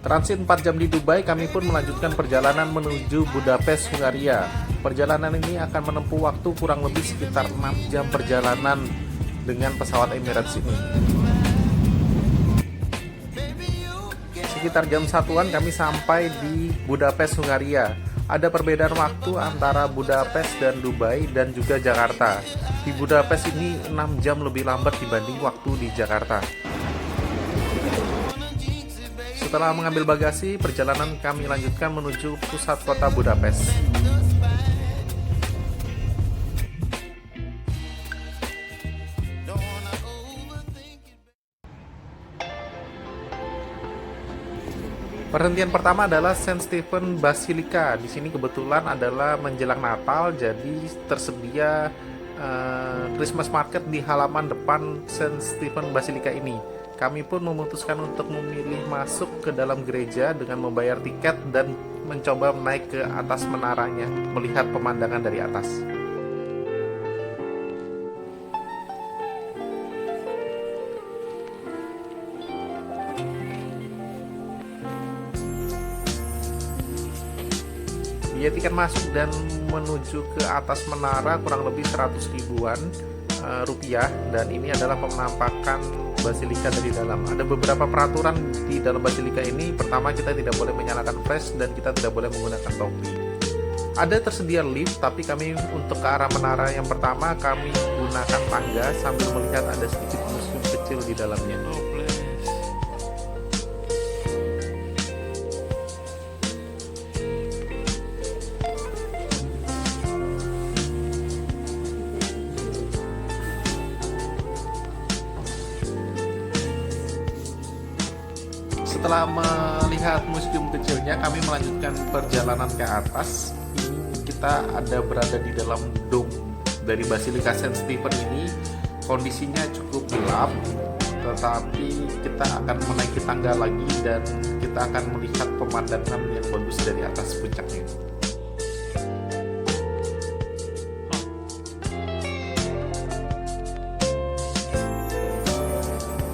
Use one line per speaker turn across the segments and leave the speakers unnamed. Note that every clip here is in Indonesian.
Transit 4 jam di Dubai, kami pun melanjutkan perjalanan menuju Budapest, Hungaria. Perjalanan ini akan menempuh waktu kurang lebih sekitar 6 jam perjalanan dengan pesawat Emirates ini. Sekitar jam 1-an kami sampai di Budapest, Hungaria. Ada perbedaan waktu antara Budapest dan Dubai dan juga Jakarta. Di Budapest ini 6 jam lebih lambat dibanding waktu di Jakarta. Setelah mengambil bagasi, perjalanan kami lanjutkan menuju pusat kota Budapest. Perhentian pertama adalah Saint Stephen Basilica. Di sini kebetulan adalah menjelang Natal, jadi tersedia Christmas market di halaman depan Saint Stephen Basilica ini. Kami pun memutuskan untuk memilih masuk ke dalam gereja dengan membayar tiket dan mencoba naik ke atas menaranya, melihat pemandangan dari atas. Biaya tiket masuk dan menuju ke atas menara kurang lebih 100 ribuan rupiah, dan ini adalah penampakan basilika dari dalam. Ada beberapa peraturan di dalam basilika ini. Pertama, kita tidak boleh menyalakan flash dan kita tidak boleh menggunakan topi. Ada tersedia lift, tapi kami untuk ke arah menara yang pertama kami gunakan tangga sambil melihat ada sedikit museum kecil di dalamnya. Setelah melihat museum kecilnya, kami melanjutkan perjalanan ke atas. Ini kita ada berada di dalam dom dari Basilika Saint Stephen ini. Kondisinya cukup gelap, tetapi kita akan menaiki tangga lagi dan kita akan melihat pemandangan yang bagus dari atas puncaknya.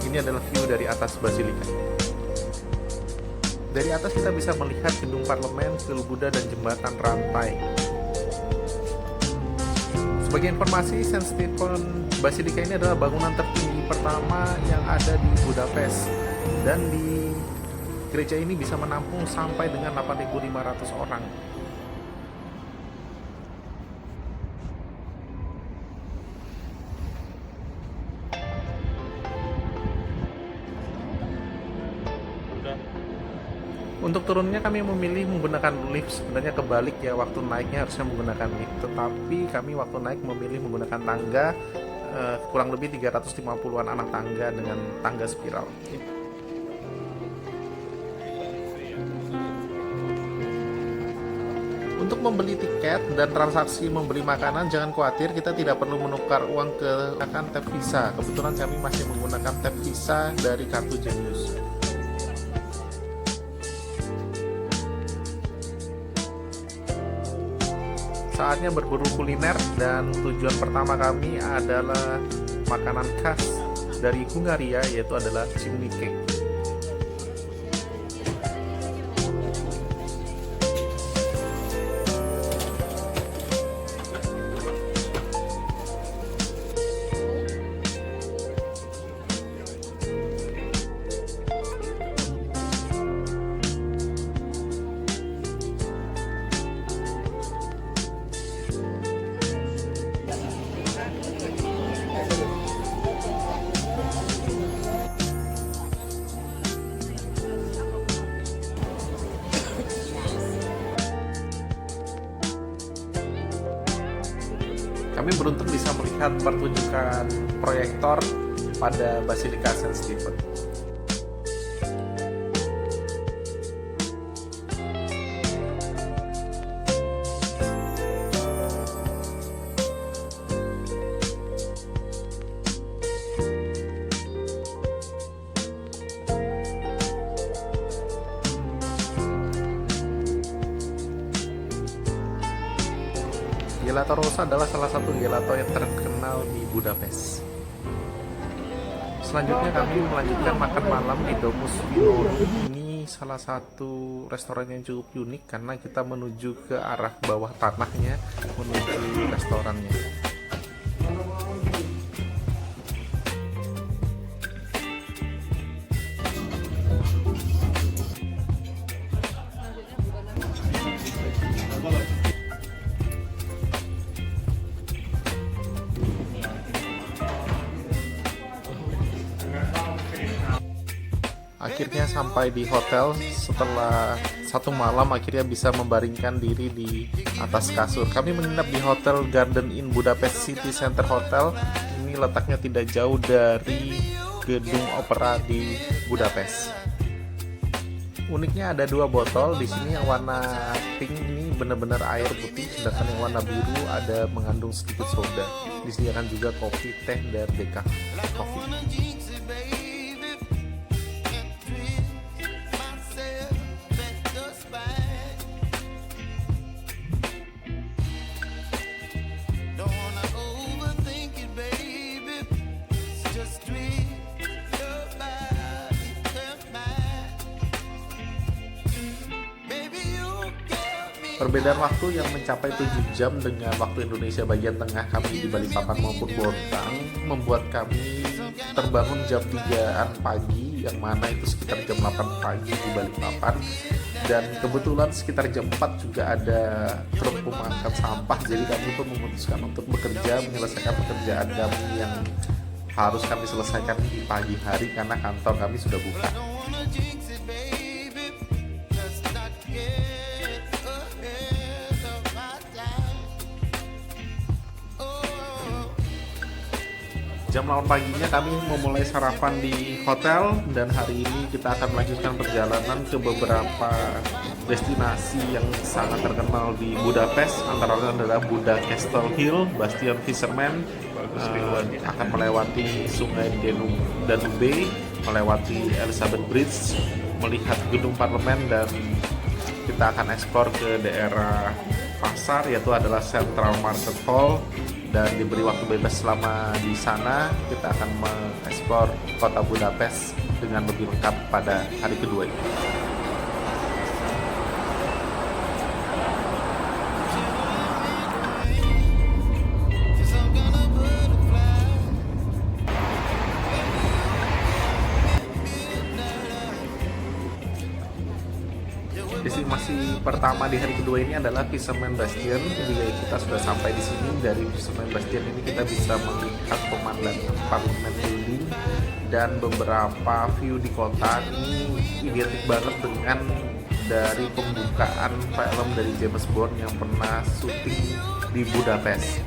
Ini adalah view dari atas Basilika. Dari atas kita bisa melihat gedung parlemen, kuil Buddha, dan jembatan rantai. Sebagai informasi, Saint Stephen Basilica ini adalah bangunan tertinggi pertama yang ada di Budapest, dan di gereja ini bisa menampung sampai dengan 8.500 orang. Untuk turunnya kami memilih menggunakan lift. Sebenarnya kebalik ya, waktu naiknya harusnya menggunakan lift, tetapi kami waktu naik memilih menggunakan tangga, kurang lebih 350-an anak tangga dengan tangga spiral. Untuk membeli tiket dan transaksi membeli makanan, jangan khawatir, kita tidak perlu menukar uang ke tap Visa. Kebetulan kami masih menggunakan tap Visa dari kartu Genius. Saatnya berburu kuliner, dan tujuan pertama kami adalah makanan khas dari Hungaria, yaitu adalah chimney cake. Kami beruntung bisa melihat pertunjukan proyektor pada Basilika Saint Stephen. Gelato Rosa adalah salah satu gelato yang terkenal di Budapest. Selanjutnya kami melanjutkan makan malam di Domus Vinorum. Ini ini salah satu restoran yang cukup unik karena kita menuju ke arah bawah tanahnya menuju restorannya. Akhirnya sampai di hotel setelah 1 malam, akhirnya bisa membaringkan diri di atas kasur. Kami menginap di Hotel Garden Inn Budapest City Center Hotel. Ini letaknya tidak jauh dari gedung opera di Budapest. Uniknya ada 2 botol di sini, yang warna pink ini benar-benar air putih, sedangkan yang warna biru ada mengandung sedikit soda. Disediakan juga kopi, teh, dan decaf coffee. Perbedaan waktu yang mencapai 7 jam dengan waktu Indonesia bagian tengah kami di Balikpapan maupun Bontang membuat kami terbangun jam 3-an pagi, yang mana itu sekitar jam 8 pagi di Balikpapan. Dan kebetulan sekitar jam 4 juga ada truk pengangkat sampah, jadi kami pun memutuskan untuk bekerja, menyelesaikan pekerjaan kami yang harus kami selesaikan di pagi hari karena kantor kami sudah buka. Jam 8 paginya kami memulai sarapan di hotel, dan hari ini kita akan melanjutkan perjalanan ke beberapa destinasi yang sangat terkenal di Budapest. Antara lain adalah Buda Castle Hill, Bastion Fisherman, akan melewati Sungai Danube, melewati Elizabeth Bridge, melihat gedung parlemen, dan kita akan ekspor ke daerah pasar, yaitu adalah Central Market Hall. Dan diberi waktu bebas selama di sana, kita akan mengeksplor kota Budapest dengan lebih lengkap pada hari kedua ini. Destinasi pertama di hari kedua ini adalah Fisherman Bastion. Jika kita sudah sampai di sini, dari Fisherman Bastion ini kita bisa melihat pemandangan Parliament Building dan beberapa view di kota. Ini identik banget dengan dari pembukaan film dari James Bond yang pernah syuting di Budapest.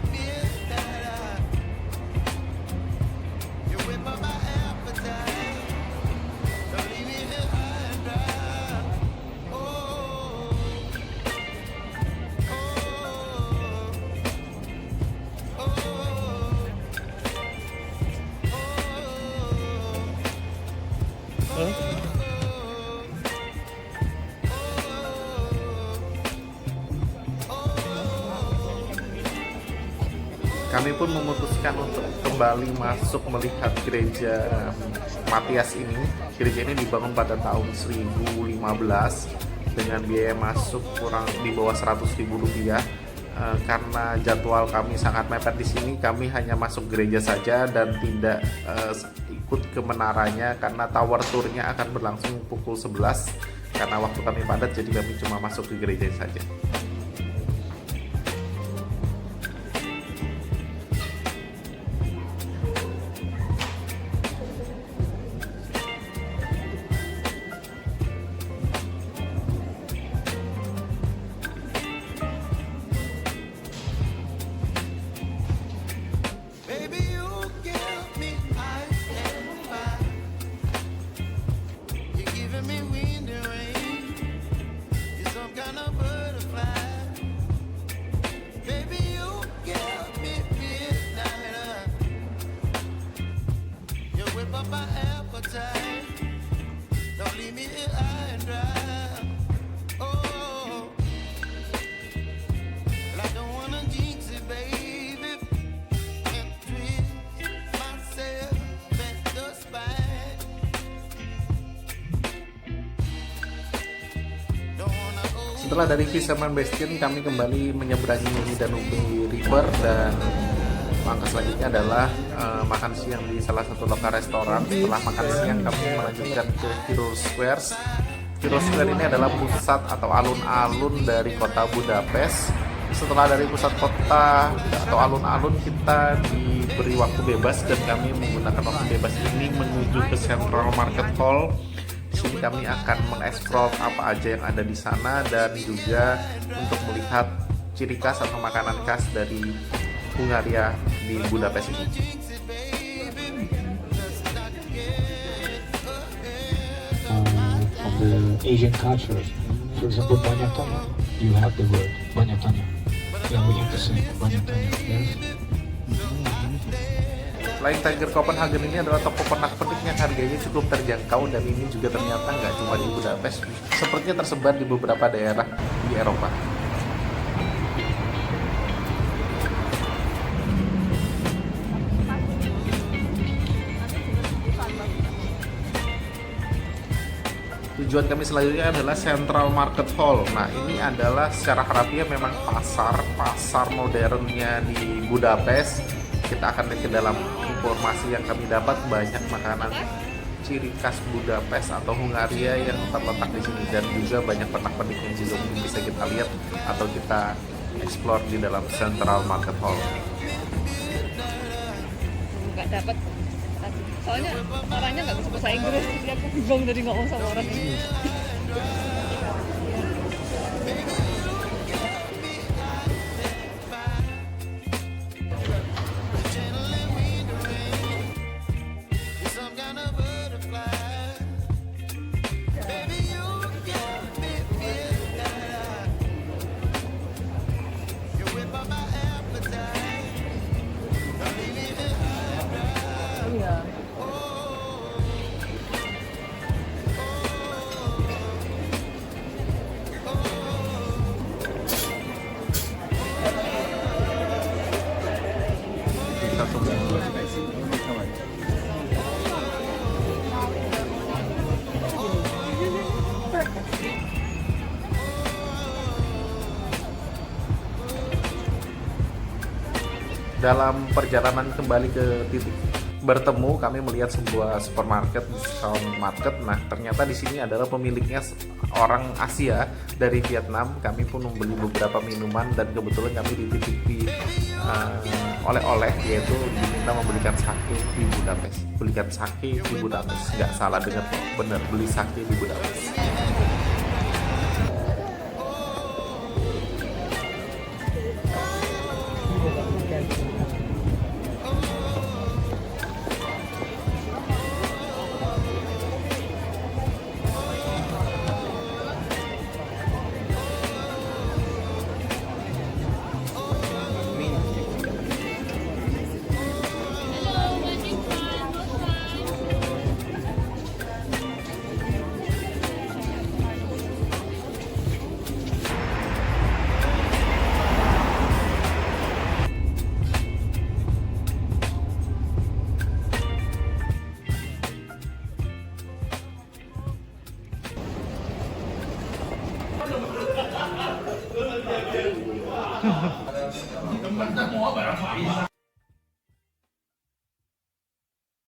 Kami pun memutuskan untuk kembali masuk melihat gereja Matias ini. Gereja ini dibangun pada tahun 1015 dengan biaya masuk kurang di bawah Rp100.000. Karena jadwal kami sangat mepet di sini, kami hanya masuk gereja saja dan tidak ikut ke menaranya karena tower tournya akan berlangsung pukul 11. Karena waktu kami padat, jadi kami cuma masuk ke gereja saja.
Me wind and rain, you're some kind of butterfly.
Setelah dari Fisherman Bastion, kami kembali menyeberangi Danube River dan langkah selanjutnya adalah makan siang di salah satu lokal restoran. Setelah makan siang, kami melanjutkan ke Hero Square. Hero Square ini adalah pusat atau alun-alun dari kota Budapest. Setelah dari pusat kota atau alun-alun, kita diberi waktu bebas dan kami menggunakan waktu bebas ini menuju ke Central Market Hall. Di sini kami akan mengeksplor apa aja yang ada di sana dan juga untuk melihat ciri khas atau makanan khas dari Hungaria di Budapest ini.
From the Asian culture, for example, Banyatanya, you have the word Banyatanya. Yeah, we have to say Banyatanya. Yes.
Selain Tiger Copenhagen, ini adalah toko pernak-pernik yang harganya cukup terjangkau dan ini juga ternyata nggak cuma di Budapest, sepertinya tersebar di beberapa daerah di Eropa. Tujuan kami selanjutnya adalah Central Market Hall. Nah, ini adalah secara harafiah memang pasar modernnya di Budapest. Kita akan lihat ke dalam informasi yang kami dapat, banyak makanan ciri khas Budapest atau Hungaria yang terletak di sini dan juga banyak pernak-pernik yang juga mungkin bisa kita lihat atau kita explore di dalam Central Market Hall.
Nggak dapat, soalnya orangnya nggak bisa bahasa Inggris, jadi aku bingung jadi ngomong sama orang ini. Iya.
Dalam perjalanan kembali ke titik bertemu, kami melihat sebuah supermarket, discount market. Nah, ternyata di sini adalah pemiliknya orang Asia dari Vietnam. Kami pun membeli beberapa minuman dan kebetulan kami dititipi oleh-oleh, yaitu diminta membelikan sake di Budapest. Belikan sake di Budapest, nggak salah dengar kok, bener, beli sake di Budapest.